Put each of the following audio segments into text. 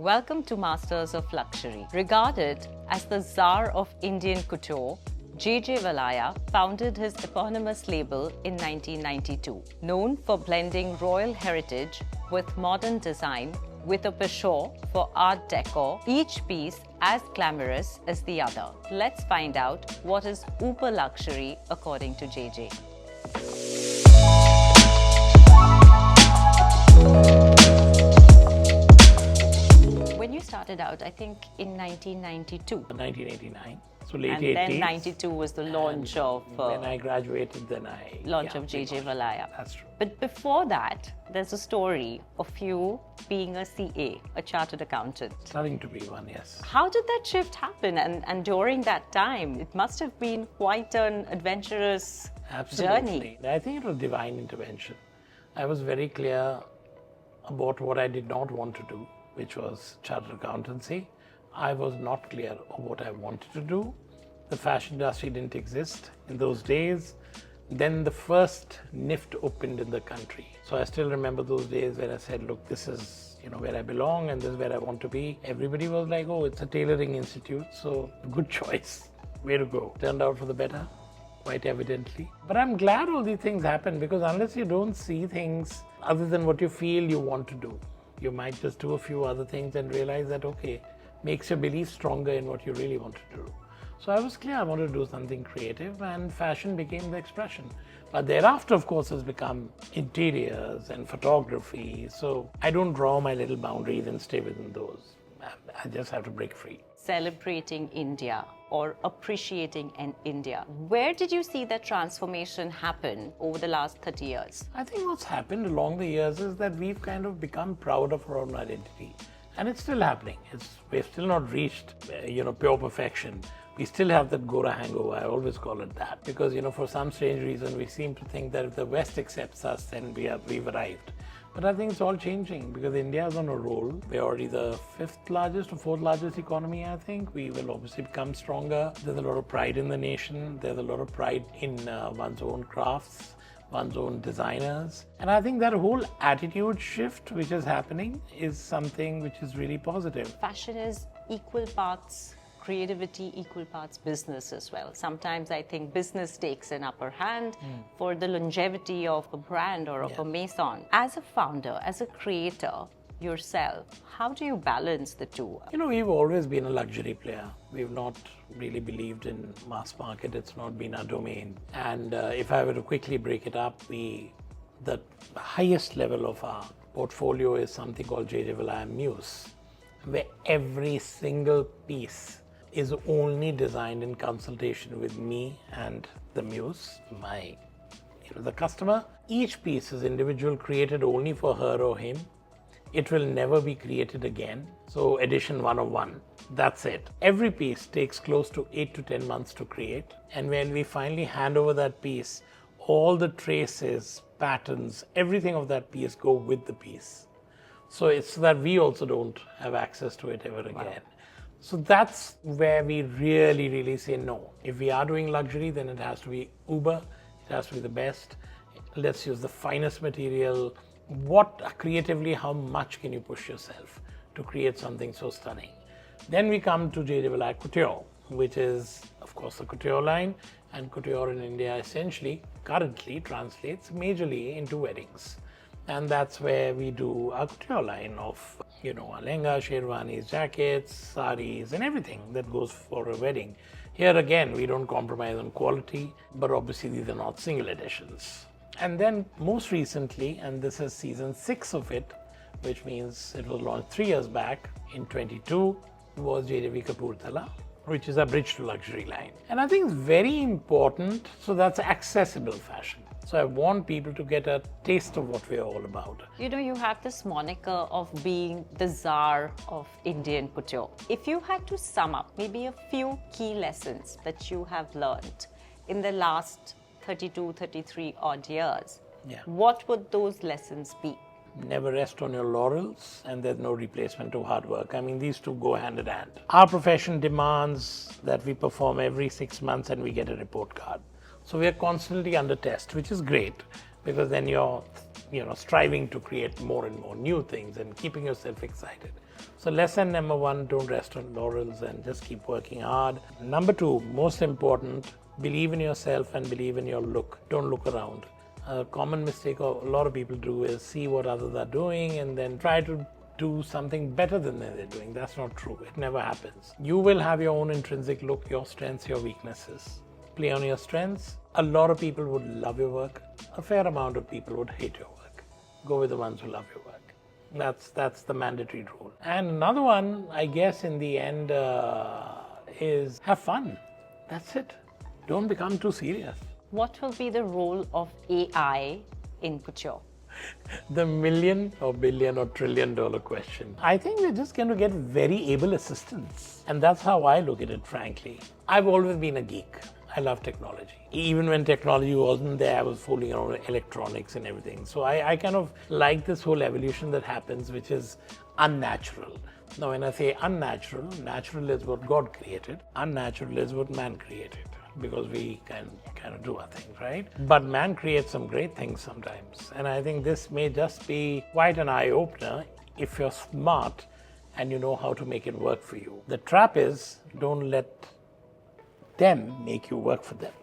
Welcome to Masters of Luxury. Regarded as the Tsar of Indian couture, JJ Valaya founded his eponymous label in 1992. Known for blending royal heritage with modern design with a penchant for art decor, each piece as glamorous as the other. Let's find out what is uber luxury according to JJ. When you started out, I think in 1992. 1989, so late and 80s. Then 92 was the launch of... when I graduated, of JJ Valaya. That's true. But before that, there's a story of you being a CA, a chartered accountant. Starting to be one, yes. How did that shift happen? And during that time, it must have been quite an adventurous journey. I think it was divine intervention. I was very clear about what I did not want to do, which was chartered accountancy. I was not clear of what I wanted to do. The fashion industry didn't exist in those days. Then the first NIFT opened in the country. So I still remember those days when I said, look, this is where I belong and this is where I want to be. Everybody was like, oh, it's a tailoring institute, so good choice. Way to go. Turned out for the better, quite evidently. But I'm glad all these things happen, because unless you don't see things other than what you feel you want to do, you might just do a few other things and realize that, okay, makes your belief stronger in what you really want to do. So I was clear I wanted to do something creative, and fashion became the expression. But thereafter, of course, has become interiors and photography. So I don't draw my little boundaries and stay within those. I just have to break free. Celebrating India or appreciating an India. Where did you see that transformation happen over the last 30 years? I think what's happened along the years is that we've kind of become proud of our own identity. And it's still happening. We've still not reached, pure perfection. We still have that Gora hangover. I always call it that. Because, for some strange reason, we seem to think that if the West accepts us, then we've arrived. But I think it's all changing, because India is on a roll. We're already the 5th largest or 4th largest economy, I think. We will obviously become stronger. There's a lot of pride in the nation. There's a lot of pride in one's own crafts, one's own designers. And I think that whole attitude shift which is happening is something which is really positive. Fashion is equal parts creativity, equal parts business as well. Sometimes I think business takes an upper hand for the longevity of a brand or of a maison. As a founder, as a creator yourself, how do you balance the two? We've always been a luxury player. We've not really believed in mass market. It's not been our domain. And if I were to quickly break it up, the highest level of our portfolio is something called JJ Valaya Muse, where every single piece is only designed in consultation with me and the muse, the customer. Each piece is individual, created only for her or him. It will never be created again. So edition 101, that's it. Every piece takes close to 8 to 10 months to create. And when we finally hand over that piece, all the traces, patterns, everything of that piece go with the piece. So it's that we also don't have access to it ever again. Wow. So that's where we really, really say no. If we are doing luxury, then it has to be uber, it has to be the best. Let's use the finest material. Creatively, how much can you push yourself to create something so stunning? Then we come to JJ Valaya Couture, which is, of course, the couture line. And couture in India essentially, currently translates majorly into weddings. And that's where we do our couture line of, our lehenga, sherwanis, jackets, saris, and everything that goes for a wedding. Here again, we don't compromise on quality, but obviously these are not single editions. And then most recently, and this is season 6 of it, which means it was launched 3 years back in 22, was JJV Kapurthala, which is a bridge to luxury line. And I think it's very important, so that's accessible fashion. So I want people to get a taste of what we're all about. You have this moniker of being the Tsar of Indian couture. If you had to sum up maybe a few key lessons that you have learned in the last 32, 33 odd years, what would those lessons be? Never rest on your laurels, and there's no replacement to hard work. I mean, these two go hand in hand. Our profession demands that we perform every 6 months and we get a report card. So we are constantly under test, which is great, because then you're striving to create more and more new things and keeping yourself excited. So lesson number one, don't rest on laurels and just keep working hard. Number two, most important, believe in yourself and believe in your look. Don't look around. A common mistake a lot of people do is see what others are doing and then try to do something better than they're doing. That's not true. It never happens. You will have your own intrinsic look, your strengths, your weaknesses. Play on your strengths. A lot of people would love your work. A fair amount of people would hate your work. Go with the ones who love your work. That's the mandatory rule. And another one, I guess, in the end, is have fun. That's it. Don't become too serious. What will be the role of AI in couture? The million or billion or trillion dollar question. I think we're just going to get very able assistants. And that's how I look at it, frankly. I've always been a geek. I love technology. Even when technology wasn't there, I was fooling around with electronics and everything. So I kind of like this whole evolution that happens, which is unnatural. Now, when I say unnatural, natural is what God created. Unnatural is what man created, because we can kind of do our things, right? But man creates some great things sometimes. And I think this may just be quite an eye-opener if you're smart and you know how to make it work for you. The trap is, don't let them make you work for them.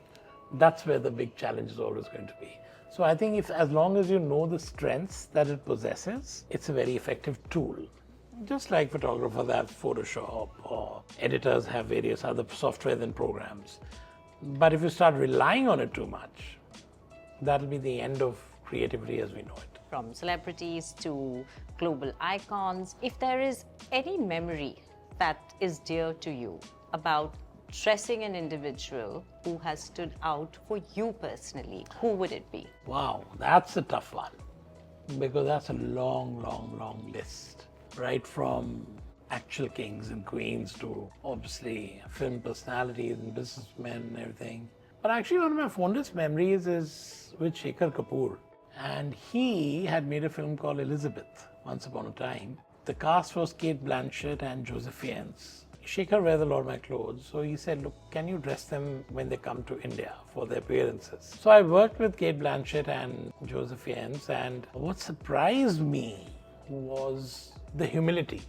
That's where the big challenge is always going to be. So I think if, as long as you know the strengths that it possesses, it's a very effective tool. Just like photographers have Photoshop or editors have various other softwares and programs. But if you start relying on it too much, that'll be the end of creativity as we know it. From celebrities to global icons, if there is any memory that is dear to you about dressing an individual who has stood out for you personally, who would it be? Wow, that's a tough one, because that's a long, long, long list. Right from actual kings and queens to obviously film personalities and businessmen and everything. But actually one of my fondest memories is with Shekhar Kapoor. And he had made a film called Elizabeth once upon a time. The cast was Kate Blanchett and Joseph Fiennes. Shekhar wears a lot of my clothes, so he said, look, can you dress them when they come to India for their appearances? So I worked with Kate Blanchett and Joseph Fiennes, and what surprised me was the humility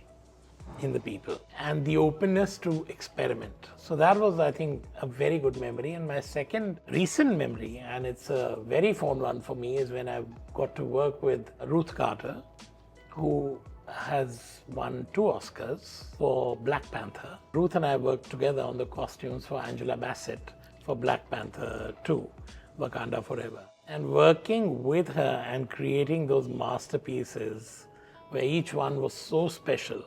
in the people and the openness to experiment. So that was, I think, a very good memory. And my second recent memory, and it's a very fond one for me, is when I got to work with Ruth Carter, who has won 2 Oscars for Black Panther. Ruth and I worked together on the costumes for Angela Bassett for Black Panther 2, Wakanda Forever. And working with her and creating those masterpieces where each one was so special,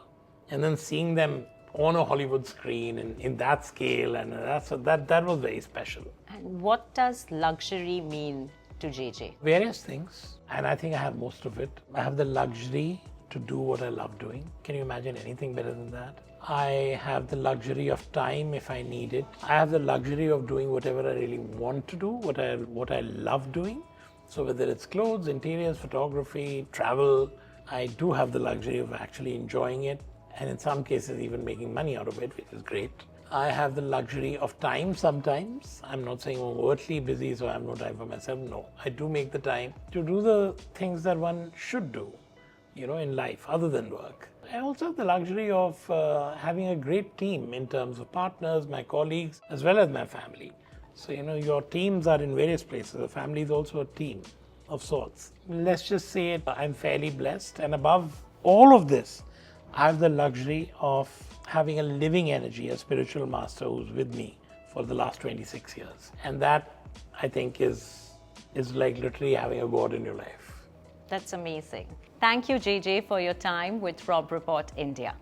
and then seeing them on a Hollywood screen in that scale, and that was very special. And what does luxury mean to JJ? Various things, and I think I have most of it. I have the luxury to do what I love doing. Can you imagine anything better than that? I have the luxury of time if I need it. I have the luxury of doing whatever I really want to do, what I love doing. So whether it's clothes, interiors, photography, travel, I do have the luxury of actually enjoying it, and in some cases even making money out of it, which is great. I have the luxury of time sometimes. I'm not saying I'm overtly busy, so I have no time for myself. No, I do make the time to do the things that one should do, in life other than work. I also have the luxury of having a great team in terms of partners, my colleagues, as well as my family. So, your teams are in various places. A family is also a team of sorts. Let's just say I'm fairly blessed, and above all of this, I have the luxury of having a living energy, a spiritual master who's with me for the last 26 years. And that, I think, is like literally having a God in your life. That's amazing. Thank you, JJ, for your time with Rob Report India.